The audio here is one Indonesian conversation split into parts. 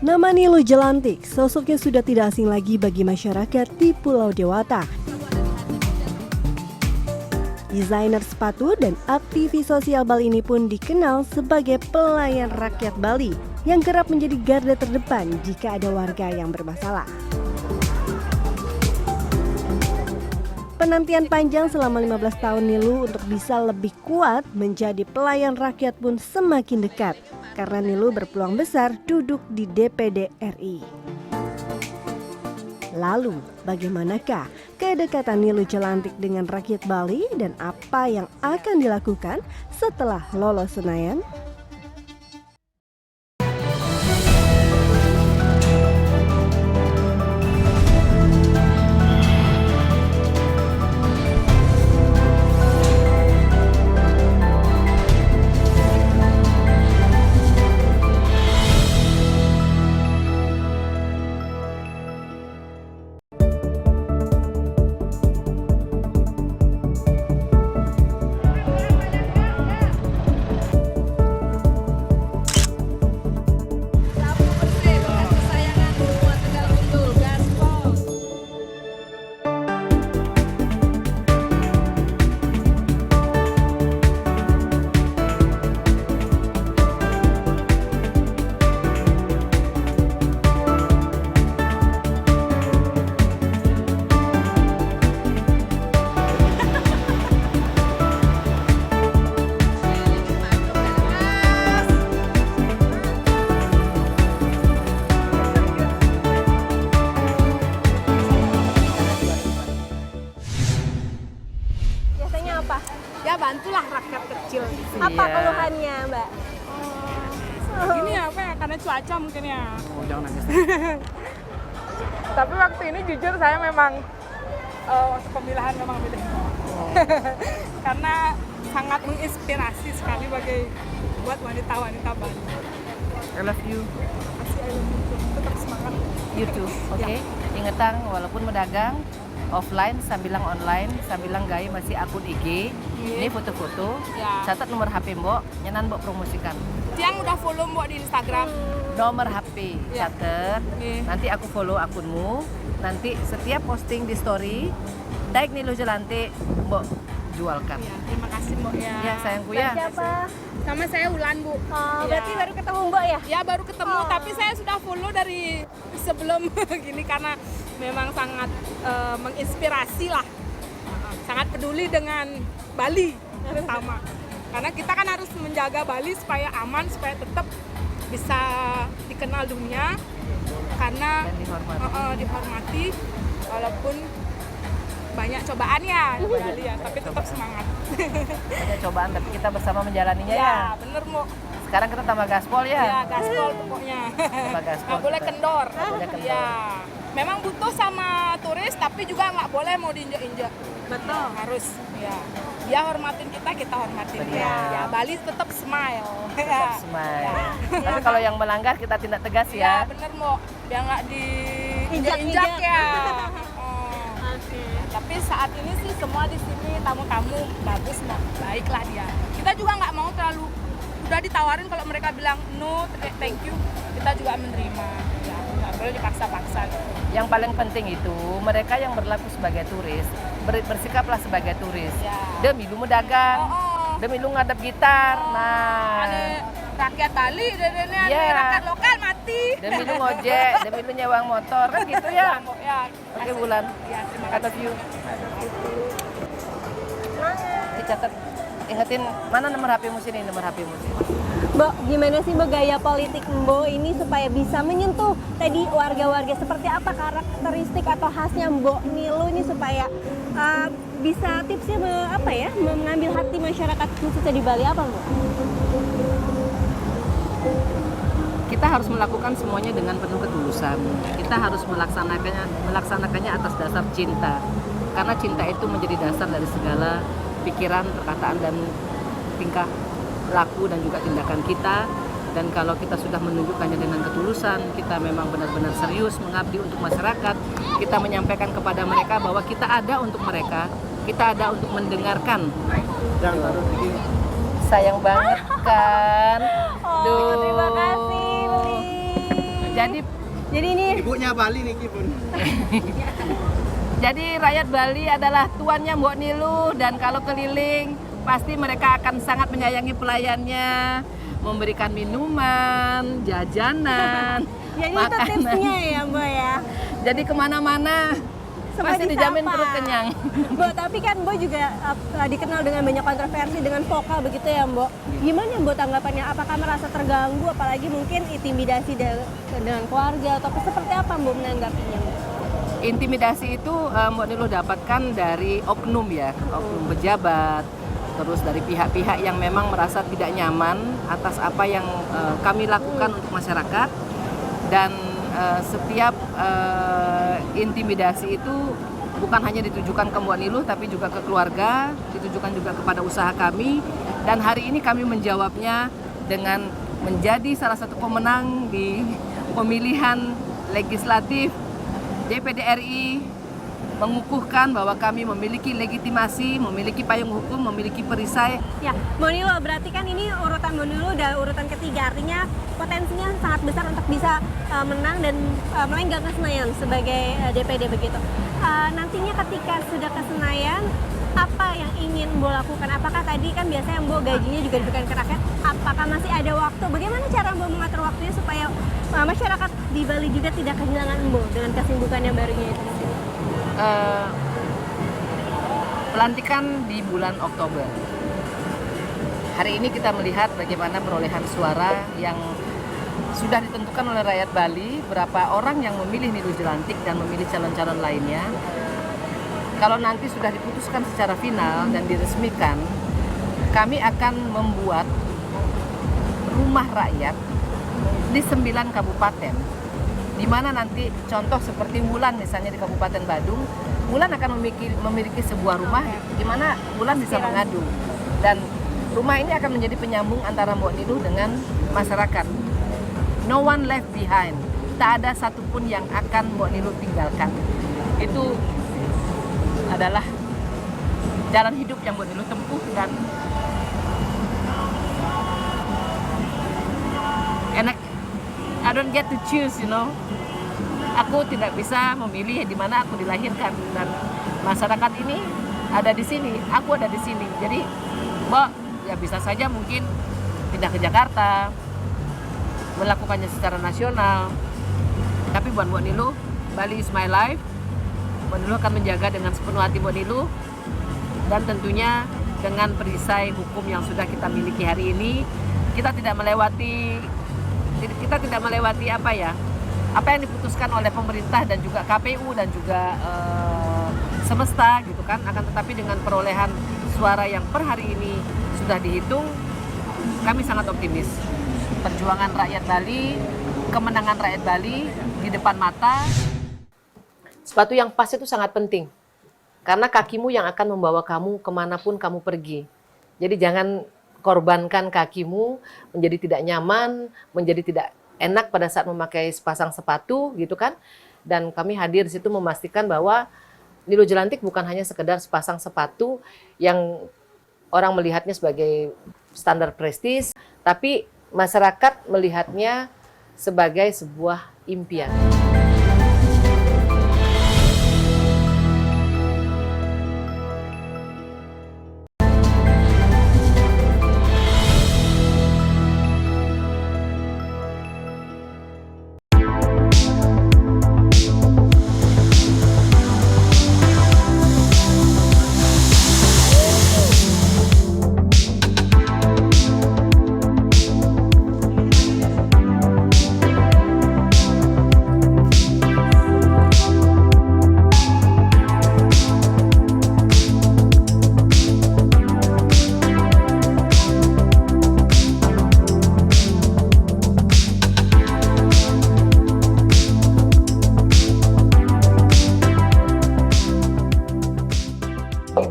Nama Nilu Jelantik, sosoknya sudah tidak asing lagi bagi masyarakat di Pulau Dewata. Desainer sepatu dan aktivis sosial Bali ini pun dikenal sebagai pelayan rakyat Bali yang kerap menjadi garda terdepan jika ada warga yang bermasalah. Penantian panjang selama 15 tahun Nilu untuk bisa lebih kuat menjadi pelayan rakyat pun semakin dekat karena Nilu berpeluang besar duduk di DPD RI. Lalu, bagaimanakah kedekatan Nilu Jelantik dengan rakyat Bali dan apa yang akan dilakukan setelah lolos Senayan? Ya bantulah rakyat kecil gitu. Apa keluhannya, Mbak? Gini ya, apa ya? Karena cuaca mungkin ya. Oh, jangan nangis. Tapi waktu ini jujur saya memang pemilihan memang milih. Karena sangat menginspirasi sekali buat wanita-wanita Bali. I love you. Masih ayo tetap semangat. You too. Oke. Ingetan walaupun medagang offline sambilang online sambilang gaya masih akun IG. Ini foto-foto. Ya. Catat nomor HP Mbok, nyenan Mbok promosikan. Yang udah follow Mbok di Instagram. Nomor HP Ya. catat. Nanti aku follow akunmu. Nanti setiap posting di story Daik Nilu Jelantik Mbok jualkan. Ya, terima kasih Mbok ya. Ya sayangku ya. Siapa? Nama saya Ulan Bu. Oh, Ya. berarti baru ketemu Mbak ya? Ya baru ketemu, tapi saya sudah follow dari sebelum gini karena memang sangat menginspirasi lah, sangat peduli dengan Bali terutama. Karena kita kan harus menjaga Bali supaya aman, supaya tetap bisa dikenal dunia, karena Dan dihormati walaupun banyak cobaan ya di Bali ya, tapi tetap semangat. Banyak cobaan tapi kita bersama menjalaninya ya. Ya bener Mo. Sekarang kita tambah gaspol Ya ya. gaspol pokoknya. Tambah gaspol. Nggak boleh kita. kendor. Nggak boleh kendor. Ya, memang butuh sama turis, tapi juga nggak boleh mau diinjak-injak. Betul. Harus. Ya, dia hormatin kita hormatin dia. Benar. Ya, Bali tetap smile. Tetap smile. Ya. Tapi kalau yang melanggar kita tindak tegas Ya, ya. bener Mo. Biar nggak diinjak-injak Injak-injak. ya. Tapi saat ini sih semua di sini tamu-tamu bagus Mo. Baiklah dia. Kita juga nggak mau terlalu udah ditawarin, kalau mereka bilang no, thank you, kita juga menerima. Ya, nggak boleh dipaksa-paksa. Yang paling penting itu mereka yang berlaku sebagai turis bersikaplah sebagai turis. Ya. Demi lu dagang, demi lu ngadep gitar. Nah, Ada rakyat Bali, ada Ya. rakyat lokal mati. demi lu ngojek, demi lu nyewang motor kan gitu ya. Ya, Oke Bulan, ya, terima I love kasih. you. Dicatat, ingetin mana nomor HP-mu sini, nomor HP-mu sini. Mbak, gimana sih Mbak gaya politik Mbak ini supaya bisa menyentuh tadi warga-warga, seperti apa karakteristik atau khasnya Mbak Nilu ini supaya bisa tipsnya apa ya, mengambil hati masyarakat khususnya di Bali apa Mbak? Kita harus melakukan semuanya dengan penuh ketulusan. Kita harus melaksanakannya atas dasar cinta. Karena cinta itu menjadi dasar dari segala pikiran, perkataan dan tingkah laku dan juga tindakan kita. Dan kalau kita sudah menunjukkannya dengan ketulusan, kita memang benar-benar serius mengabdi untuk masyarakat. Kita menyampaikan kepada mereka bahwa kita ada untuk mereka, kita ada untuk mendengarkan. Sayang banget kan? Oh, terima kasih Beli. Jadi ini Ibunya Bali nih pun. jadi rakyat Bali adalah tuannya Mbok Niluh, dan kalau keliling pasti mereka akan sangat menyayangi pelayannya, memberikan minuman, jajanan, Jadi itu tipsnya ya Mbok ya. Jadi kemana-mana pasti Seperti dijamin apa? perut kenyang. Mbok, tapi kan Mbok juga dikenal dengan banyak kontroversi, dengan vokal begitu ya Mbok. Gimana Mbok tanggapannya? Apakah merasa terganggu, apalagi mungkin intimidasi dengan keluarga, atau seperti apa Mbok menanggapinya Mbok? Intimidasi itu Mbok Niluh dapatkan dari oknum ya, oknum pejabat, terus dari pihak-pihak yang memang merasa tidak nyaman atas apa yang kami lakukan untuk masyarakat. Dan setiap intimidasi itu bukan hanya ditujukan ke Mbok Niluh, tapi juga ke keluarga, ditujukan juga kepada usaha kami. Dan hari ini kami menjawabnya dengan menjadi salah satu pemenang di pemilihan legislatif. DPD RI mengukuhkan bahwa kami memiliki legitimasi, memiliki payung hukum, memiliki perisai. Ya, Mbok Niluh, berarti kan ini urutan Mbok Niluh udah urutan ketiga, artinya potensinya sangat besar untuk bisa menang dan melenggang ke Senayan sebagai DPD begitu. Nantinya ketika sudah ke Senayan, apa yang ingin Mbok lakukan? Apakah tadi kan biasanya Mbok gajinya juga diberikan ke rakyat, apakah masih ada waktu? Bagaimana cara Mbok mengatur waktunya supaya masyarakat di Bali juga tidak kehilangan Mbok dengan kesibukan yang barunya itu? Pelantikan di bulan Oktober. Hari ini kita melihat bagaimana perolehan suara yang sudah ditentukan oleh rakyat Bali, berapa orang yang memilih Niluh Jelantik dan memilih calon-calon lainnya. Kalau nanti sudah diputuskan secara final dan diresmikan, kami akan membuat rumah rakyat di 9 kabupaten, di mana nanti contoh seperti Wulan misalnya di Kabupaten Badung, Wulan akan memiliki sebuah rumah di mana Wulan bisa mengadu, dan rumah ini akan menjadi penyambung antara Mbok Niluh dengan masyarakat. No one left behind, tak ada satupun yang akan Mbok Niluh tinggalkan. Itu adalah jalan hidup yang Mbok Niluh tempuh, dan I don't get to choose, you know. Aku tidak bisa memilih di mana aku dilahirkan, dan masyarakat ini ada di sini, aku ada di sini. Jadi, Mbok ya bisa saja mungkin pindah ke Jakarta, melakukannya secara nasional. Tapi buat Mbok Niluh, Bali is my life. Mbok Niluh akan menjaga dengan sepenuh hati Mbok Niluh, dan tentunya dengan perisai hukum yang sudah kita miliki hari ini, kita tidak melewati apa yang diputuskan oleh pemerintah dan juga KPU dan juga semesta gitu kan, akan tetapi dengan perolehan suara yang per hari ini sudah dihitung, kami sangat optimis. Perjuangan rakyat Bali, kemenangan rakyat Bali di depan mata. Sepatu yang pas itu sangat penting, karena kakimu yang akan membawa kamu kemanapun kamu pergi. Jadi jangan korbankan kakimu menjadi tidak nyaman, menjadi tidak enak pada saat memakai sepasang sepatu gitu kan. Dan kami hadir di situ memastikan bahwa Niluh Jelantik bukan hanya sekedar sepasang sepatu yang orang melihatnya sebagai standar prestis, tapi masyarakat melihatnya sebagai sebuah impian.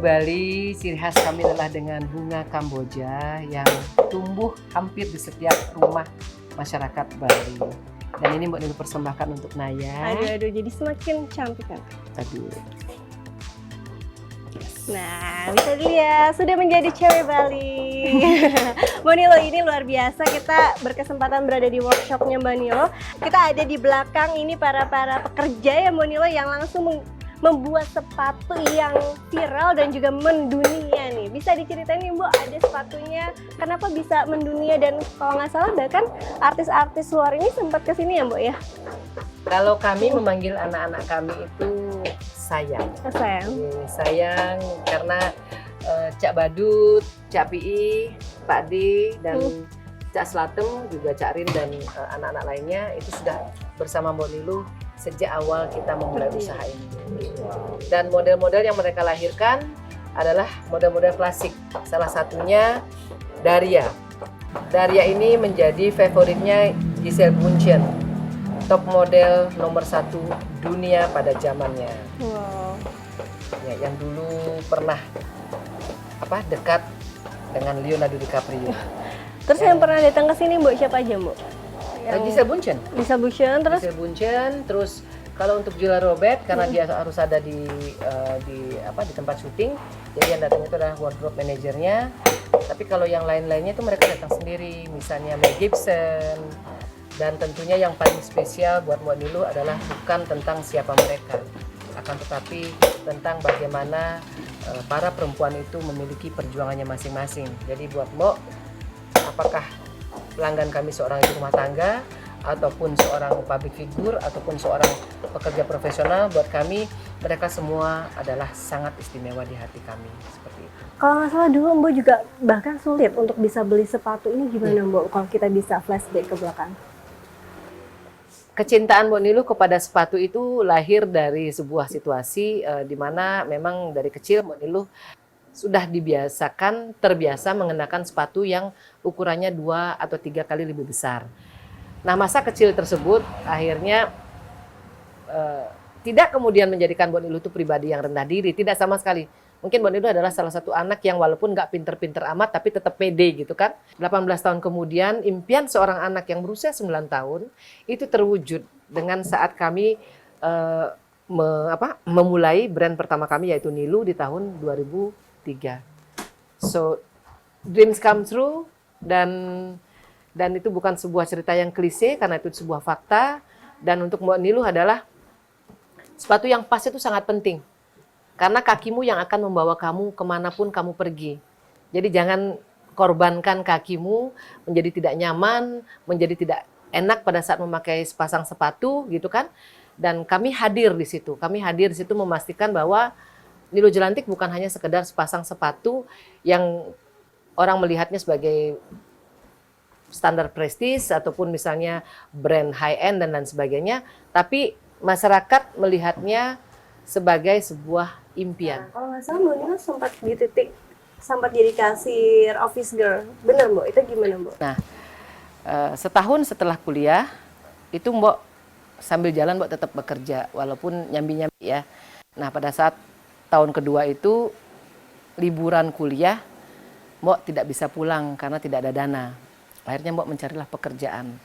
Bali, ciri khas kami adalah dengan bunga Kamboja yang tumbuh hampir di setiap rumah masyarakat Bali. Dan ini Mbok Niluh persembahkan untuk Naya. Aduh, jadi semakin cantik kan? Aduh. Nah, bisa dilihat sudah menjadi cewek Bali. Mbak Nilo, ini luar biasa. Kita berkesempatan berada di workshopnya Mbak Nilo. Kita ada di belakang ini para pekerja ya Mbak Nilo yang langsung membuat sepatu yang viral dan juga mendunia nih. Bisa diceritain nih Mbak, ada sepatunya kenapa bisa mendunia, dan kalau nggak salah bahkan artis-artis luar ini sempat kesini ya Mbak ya? Kalau kami memanggil anak-anak kami itu sayang. Sayang. Sayang karena Cak Badut, Cak Pi, Pak D, dan Cak Slatem, juga Cak Rin dan anak-anak lainnya itu sudah bersama Mbok Niluh sejak awal kita memulai usaha ini. Dan model-model yang mereka lahirkan adalah model-model klasik. Salah satunya Daria. Daria ini menjadi favoritnya Giselle Bundchen, top model nomor 1 dunia pada zamannya. Wow. Ya, yang dulu pernah dekat dengan Leonardo DiCaprio. Terus yang pernah datang ke sini Mbak siapa aja Mbak? Giselle Bundchen. Giselle Bundchen, terus Giselle Bundchen, terus kalau untuk Julia Robert karena dia harus ada di tempat syuting, jadi yang datang itu adalah wardrobe manajernya. Tapi kalau yang lain-lainnya itu mereka datang sendiri, misalnya Mel Gibson. Dan tentunya yang paling spesial buat Mbok Niluh adalah bukan tentang siapa mereka, akan tetapi tentang bagaimana para perempuan itu memiliki perjuangannya masing-masing. Jadi buat Mbok, apakah pelanggan kami seorang ibu rumah tangga, ataupun seorang public figure, ataupun seorang pekerja profesional, buat kami mereka semua adalah sangat istimewa di hati kami, seperti itu. kalau nggak salah dulu Mbak juga bahkan sulit untuk bisa beli sepatu ini, gimana Mbak kalau kita bisa flashback ke belakang? Kecintaan Mbok Niluh kepada sepatu itu lahir dari sebuah situasi di mana memang dari kecil Mbok Niluh sudah terbiasa mengenakan sepatu yang ukurannya 2 atau 3 kali lebih besar. Nah, masa kecil tersebut akhirnya tidak kemudian menjadikan Mbok Niluh itu pribadi yang rendah diri, tidak sama sekali. Mungkin Mbok Niluh adalah salah satu anak yang walaupun nggak pinter-pinter amat, tapi tetap pede gitu kan. 18 tahun kemudian, impian seorang anak yang berusia 9 tahun itu terwujud dengan saat kami memulai brand pertama kami yaitu Niluh di tahun 2003. So, dreams come true, dan itu bukan sebuah cerita yang klise karena itu sebuah fakta. Dan untuk Mbok Niluh adalah sepatu yang pas itu sangat penting. Karena kakimu yang akan membawa kamu kemanapun kamu pergi. Jadi jangan korbankan kakimu menjadi tidak nyaman, menjadi tidak enak pada saat memakai sepasang sepatu gitu kan. Dan kami hadir di situ. Kami hadir di situ memastikan bahwa Niluh Jelantik bukan hanya sekedar sepasang sepatu yang orang melihatnya sebagai standar prestis ataupun misalnya brand high end dan lain sebagainya, tapi masyarakat melihatnya sebagai sebuah impian. Nah, kalau nggak salah Mbak Niluh sempat jadi kasir office girl, benar Mbak? Itu gimana Mbak? Nah, setahun setelah kuliah itu Mbok sambil jalan Mbok tetap bekerja walaupun nyambi-nyambi ya. Nah, pada saat tahun kedua itu liburan kuliah, Mbok tidak bisa pulang karena tidak ada dana. Akhirnya Mbok mencarilah pekerjaan.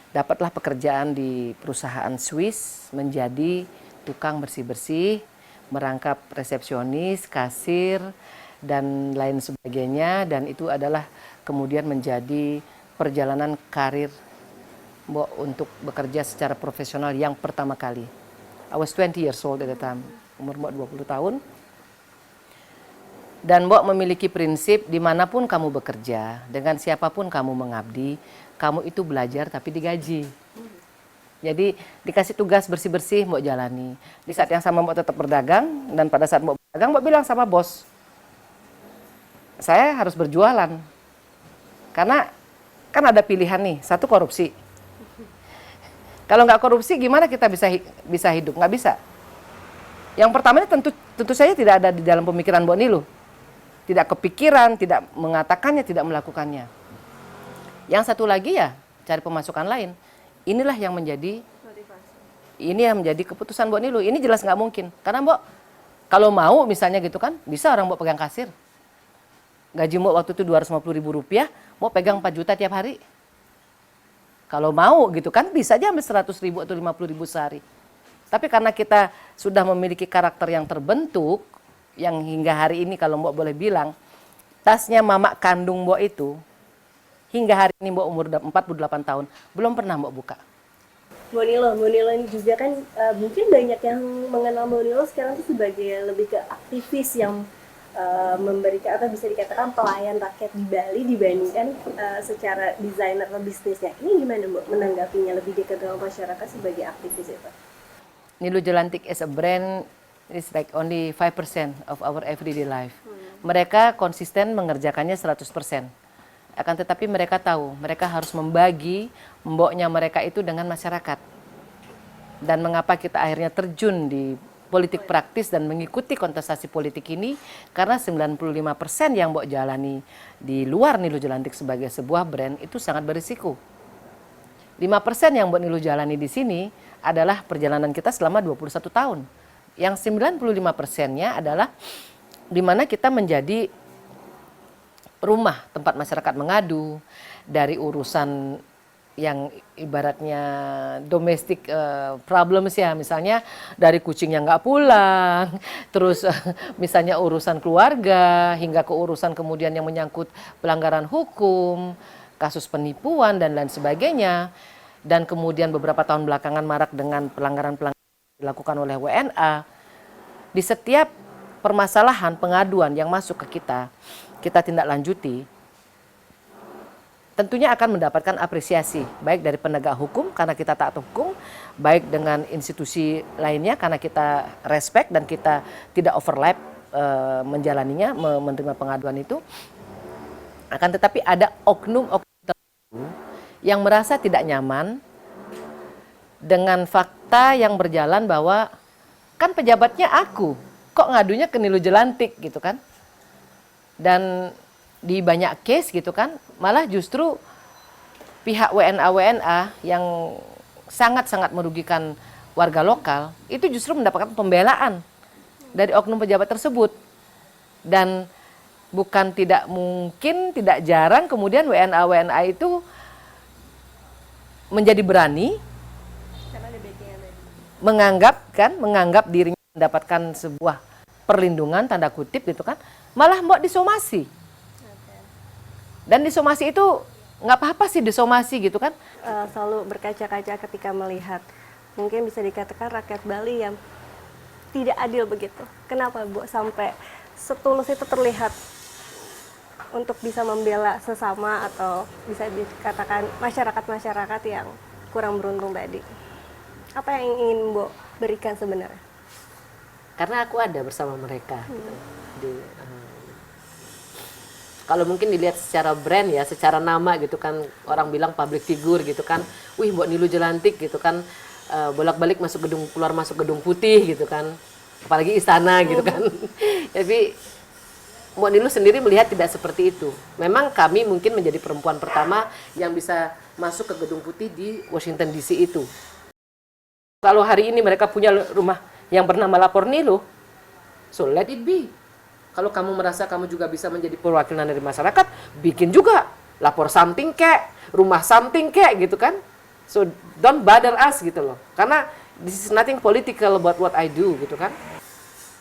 Dapatlah pekerjaan di perusahaan Swiss menjadi tukang bersih-bersih, merangkap resepsionis, kasir, dan lain sebagainya. Dan itu adalah kemudian menjadi perjalanan karir Mbok untuk bekerja secara profesional yang pertama kali. I was 20 years old at the time, umur Mbok 20 tahun. Dan Mbok memiliki prinsip dimanapun kamu bekerja, dengan siapapun kamu mengabdi, kamu itu belajar tapi digaji. Jadi dikasih tugas bersih-bersih Mbok jalani. Di saat yang sama Mbok tetap berdagang, dan pada saat Mbok berdagang Mbok bilang sama bos, saya harus berjualan. Karena kan ada pilihan nih, satu korupsi. Kalau nggak korupsi gimana kita bisa hidup? Nggak bisa. Yang pertama tentu saja tidak ada di dalam pemikiran Mbok Niluh. Tidak kepikiran, tidak mengatakannya, tidak melakukannya. Yang satu lagi ya cari pemasukan lain. Inilah yang menjadi motivasi. Ini yang menjadi keputusan Mbok Niluh. Ini jelas nggak mungkin. Karena Mbok kalau mau misalnya gitu kan, bisa orang Mbok pegang kasir. Gaji Mbok waktu itu Rp250.000, Mbok pegang 4 juta tiap hari. Kalau mau gitu kan, bisa aja ambil 100.000 atau 50.000 sehari. Tapi karena kita sudah memiliki karakter yang terbentuk, yang hingga hari ini kalau Mbok boleh bilang, tasnya mamak kandung Mbok itu, hingga hari ini Mbok umur 48 tahun, belum pernah Mbok buka. Mbok Nilo ini juga kan mungkin banyak yang mengenal Mbok Nilo sekarang tuh sebagai lebih ke aktivis yang memberikan atau bisa dikatakan pelayan rakyat di Bali dibandingkan secara desainer atau bisnisnya. Ini gimana Mbok menanggapinya lebih dekat dengan masyarakat sebagai aktivis itu? Nilo Jelantik as a brand is like only 5% of our everyday life. Mereka konsisten mengerjakannya 100%. Akan tetapi mereka tahu, mereka harus membagi mboknya mereka itu dengan masyarakat. Dan mengapa kita akhirnya terjun di politik praktis dan mengikuti kontestasi politik ini, karena 95% yang Mbok jalani di luar Nilo Jelantik sebagai sebuah brand itu sangat berisiko. 5% yang Mbok Nilo jalani di sini adalah perjalanan kita selama 21 tahun. Yang 95%-nya adalah di mana kita menjadi rumah tempat masyarakat mengadu, dari urusan yang ibaratnya domestic problems ya, misalnya dari kucing yang nggak pulang, terus misalnya urusan keluarga, hingga ke urusan kemudian yang menyangkut pelanggaran hukum, kasus penipuan dan lain sebagainya. Dan kemudian beberapa tahun belakangan marak dengan pelanggaran-pelanggaran dilakukan oleh WNA. Di setiap permasalahan pengaduan yang masuk ke kita tindak lanjuti, tentunya akan mendapatkan apresiasi baik dari penegak hukum karena kita taat hukum, baik dengan institusi lainnya karena kita respect dan kita tidak overlap menjalaninya, menerima pengaduan itu. Akan tetapi ada oknum-oknum tertentu yang merasa tidak nyaman dengan fakta yang berjalan bahwa kan pejabatnya aku, kok ngadunya ke Nilo Jelantik gitu kan. Dan di banyak case gitu kan, malah justru pihak WNA yang sangat-sangat merugikan warga lokal, itu justru mendapatkan pembelaan dari oknum pejabat tersebut. Dan bukan tidak mungkin, tidak jarang kemudian WNA itu menjadi berani menganggap dirinya mendapatkan sebuah perlindungan tanda kutip gitu kan, malah Mbok disomasi. Dan disomasi itu nggak apa-apa sih disomasi gitu kan. Selalu berkaca-kaca ketika melihat mungkin bisa dikatakan rakyat Bali yang tidak adil begitu. Kenapa Bu sampai setulus itu terlihat untuk bisa membela sesama atau bisa dikatakan masyarakat-masyarakat yang kurang beruntung tadi? Apa yang ingin Mbok berikan sebenarnya? Karena aku ada bersama mereka. Gitu. Kalau mungkin dilihat secara brand ya, secara nama gitu kan, orang bilang public figure gitu kan, wih Mbok Nilo Jelantik gitu kan, bolak-balik masuk gedung, keluar masuk gedung putih gitu kan, apalagi istana gitu kan. Tapi Mbok Nilo sendiri melihat tidak seperti itu. Memang kami mungkin menjadi perempuan pertama yang bisa masuk ke gedung putih di Washington DC itu. Kalau hari ini mereka punya rumah yang bernama Lapor Nilo, so let it be. Kalau kamu merasa kamu juga bisa menjadi perwakilan dari masyarakat, bikin juga lapor something kek, rumah something kek gitu kan. So don't bother us gitu loh. Karena this is nothing political about what I do gitu kan.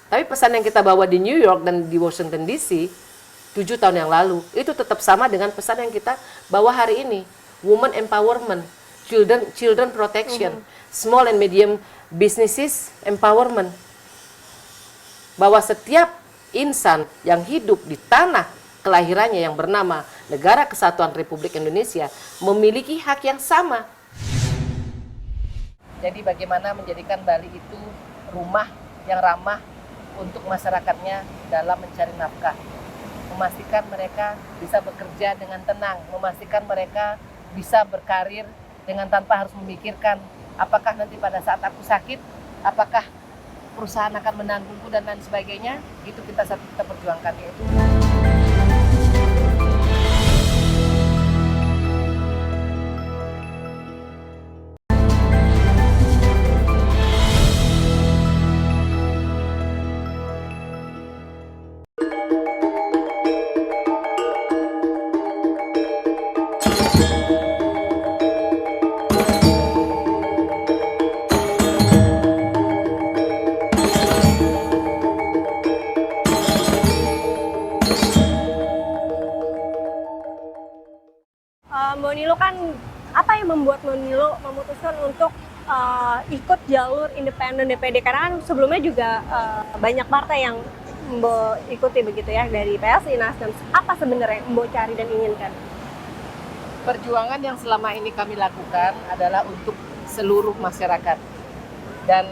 Tapi pesan yang kita bawa di New York dan di Washington DC 7 tahun yang lalu itu tetap sama dengan pesan yang kita bawa hari ini. Women empowerment, children protection, small and medium businesses empowerment. Bahwa setiap insan yang hidup di tanah kelahirannya yang bernama Negara Kesatuan Republik Indonesia memiliki hak yang sama. Jadi bagaimana menjadikan Bali itu rumah yang ramah untuk masyarakatnya dalam mencari nafkah. Memastikan mereka bisa bekerja dengan tenang, memastikan mereka bisa berkarir dengan tanpa harus memikirkan apakah nanti pada saat aku sakit, apakah perusahaan akan menanggungku dan lain sebagainya. Itu kita perjuangkan itu. Monilo memutuskan untuk ikut jalur independen DPD? Karena kan sebelumnya juga banyak partai yang Mbok ikuti begitu ya, dari PSI, Nasdem. Apa sebenarnya Mbok cari dan inginkan? Perjuangan yang selama ini kami lakukan adalah untuk seluruh masyarakat. Dan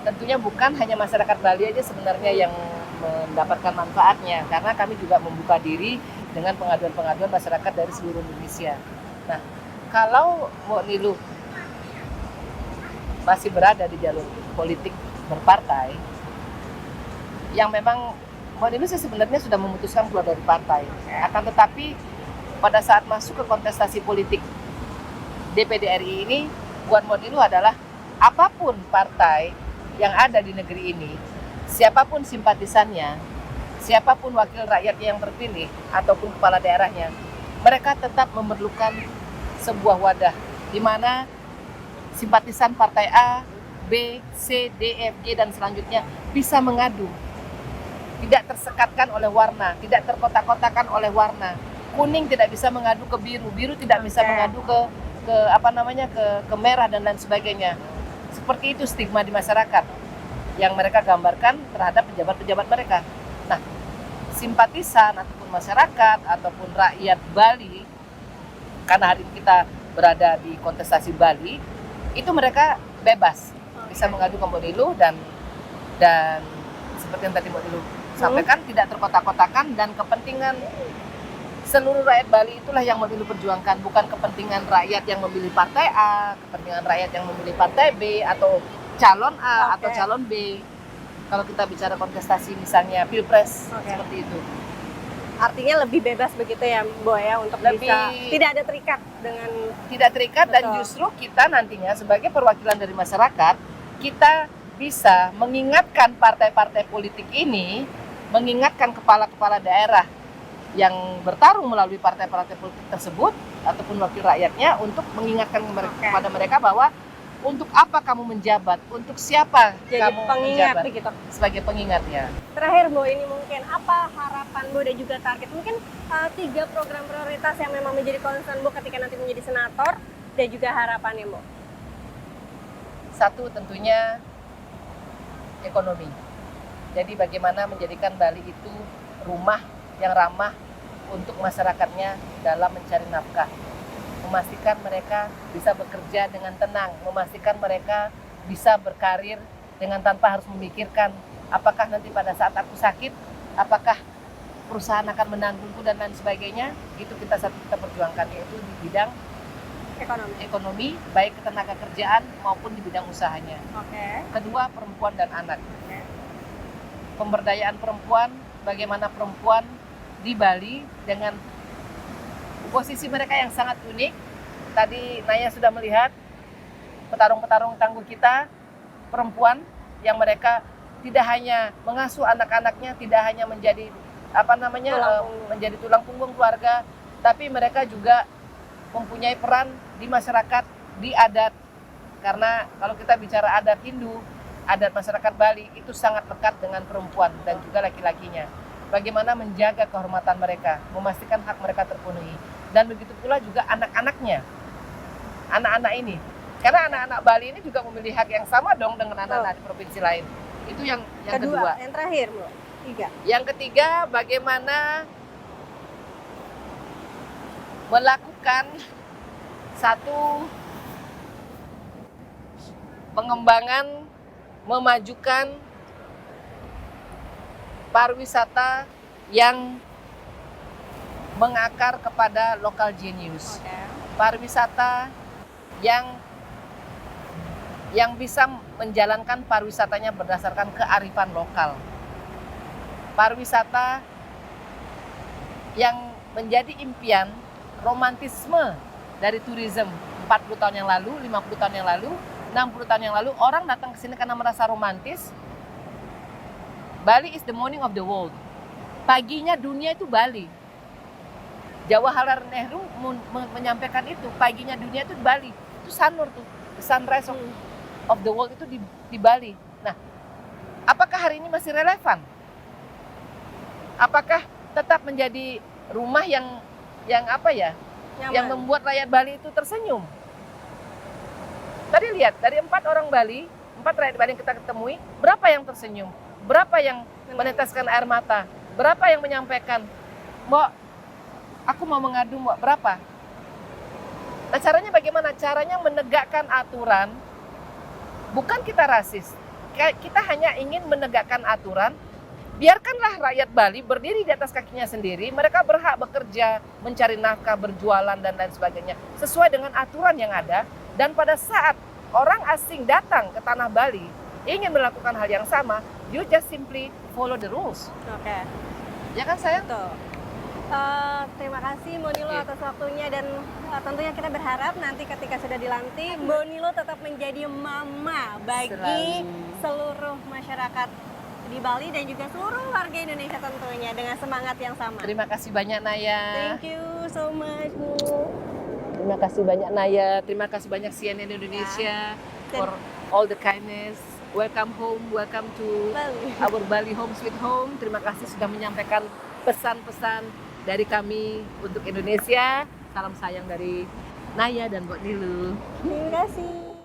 tentunya bukan hanya masyarakat Bali aja sebenarnya yang mendapatkan manfaatnya, karena kami juga membuka diri dengan pengaduan-pengaduan masyarakat dari seluruh Indonesia. Nah, kalau Mbok Nilu masih berada di jalur politik berpartai, yang memang Mbok Nilu sebenarnya sudah memutuskan keluar dari partai. Akan tetapi pada saat masuk ke kontestasi politik DPD RI ini, buat Mbok Nilu adalah apapun partai yang ada di negeri ini, siapapun simpatisannya, siapapun wakil rakyat yang terpilih ataupun kepala daerahnya, mereka tetap memerlukan sebuah wadah di mana simpatisan partai A, B, C, D, F, G dan selanjutnya bisa mengadu. Tidak tersekatkan oleh warna, tidak terkotak-kotakan oleh warna. Kuning tidak bisa mengadu ke biru, biru tidak bisa mengadu ke merah dan lain sebagainya. Seperti itu stigma di masyarakat yang mereka gambarkan terhadap pejabat-pejabat mereka. Nah, simpatisan ataupun masyarakat ataupun rakyat Bali, karena hari ini kita berada di kontestasi Bali, itu mereka bebas bisa mengadu ke Mbok Nilu dan seperti yang tadi Mbok Nilu sampaikan, tidak terkotak-kotakan, dan kepentingan seluruh rakyat Bali itulah yang Mbok Nilu perjuangkan, bukan kepentingan rakyat yang memilih partai A, kepentingan rakyat yang memilih partai B, atau calon A atau calon B. Kalau kita bicara kontestasi misalnya Pilpres, seperti itu. Artinya lebih bebas begitu ya, Mbok ya, untuk bisa tidak ada terikat dengan... Tidak terikat, dan justru kita nantinya sebagai perwakilan dari masyarakat, kita bisa mengingatkan partai-partai politik ini, mengingatkan kepala-kepala daerah yang bertarung melalui partai-partai politik tersebut ataupun wakil rakyatnya, untuk mengingatkan kepada mereka bahwa untuk apa kamu menjabat, untuk siapa jadi kamu pengingat menjabat, begitu. sebagai pengingatnya. Terakhir Mbok, ini mungkin apa harapan Mbok dan juga target, mungkin 3 program prioritas yang memang menjadi concern Mbok ketika nanti menjadi senator, dan juga harapannya Mbok? Satu, tentunya ekonomi. Jadi bagaimana menjadikan Bali itu rumah yang ramah untuk masyarakatnya dalam mencari nafkah. Memastikan mereka bisa bekerja dengan tenang, memastikan mereka bisa berkarir dengan tanpa harus memikirkan apakah nanti pada saat aku sakit, apakah perusahaan akan menanggungku dan lain sebagainya. Itu kita perjuangkan, yaitu di bidang ekonomi, baik ketenaga kerjaan maupun di bidang usahanya. Kedua, perempuan dan anak. Pemberdayaan perempuan, bagaimana perempuan di Bali dengan posisi mereka yang sangat unik. Tadi Naya sudah melihat petarung-petarung tangguh kita, perempuan yang mereka tidak hanya mengasuh anak-anaknya, tidak hanya menjadi menjadi tulang punggung keluarga, tapi mereka juga mempunyai peran di masyarakat, di adat. Karena kalau kita bicara adat Hindu, adat masyarakat Bali itu sangat lekat dengan perempuan dan juga laki-lakinya. Bagaimana menjaga kehormatan mereka, memastikan hak mereka terpenuhi. Dan begitu pula juga anak-anaknya, anak-anak ini. Karena anak-anak Bali ini juga memiliki hak yang sama dong dengan anak-anak di provinsi lain. Itu yang kedua. Yang terakhir, Mbok. 3. Yang ketiga, bagaimana melakukan satu pengembangan, memajukan pariwisata yang mengakar kepada local genius. Pariwisata yang bisa menjalankan pariwisatanya berdasarkan kearifan lokal. Pariwisata yang menjadi impian romantisme dari tourism 40 tahun yang lalu, 50 tahun yang lalu, 60 tahun yang lalu, orang datang ke sini karena merasa romantis. Bali is the morning of the world. Paginya dunia itu Bali. Jawaharlal Nehru menyampaikan itu, paginya dunia itu di Bali. Itu Sanur tuh, the sunrise of the world itu di Bali. Nah, apakah hari ini masih relevan? Apakah tetap menjadi rumah yang apa ya? Nyaman. Yang membuat rakyat Bali itu tersenyum? Tadi lihat, dari 4 orang Bali, 4 rakyat Bali yang kita ketemui, berapa yang tersenyum? Berapa yang meneteskan air mata? Berapa yang menyampaikan, Mbok, aku mau mengadu, Mbok, berapa? Nah, caranya bagaimana? Caranya menegakkan aturan. Bukan kita rasis. Kita hanya ingin menegakkan aturan. Biarkanlah rakyat Bali berdiri di atas kakinya sendiri. Mereka berhak bekerja, mencari nafkah, berjualan, dan lain sebagainya. Sesuai dengan aturan yang ada. Dan pada saat orang asing datang ke tanah Bali, ingin melakukan hal yang sama, you just simply follow the rules. Oke. Ya kan sayang? Betul. Terima kasih Mbak Nilo Oke. atas waktunya, dan tentunya kita berharap nanti ketika sudah dilantik Mbak Nilo tetap menjadi mama bagi seluruh masyarakat di Bali dan juga seluruh warga Indonesia tentunya dengan semangat yang sama. Terima kasih banyak Naya. Thank you so much Bu. Terima kasih banyak Naya. Terima kasih banyak CNN Indonesia for all the kindness. Welcome home, welcome to Bali. our Bali Home Sweet Home. Terima kasih sudah menyampaikan pesan-pesan dari kami untuk Indonesia. Salam sayang dari Naya dan Mbok Nilu. Terima kasih.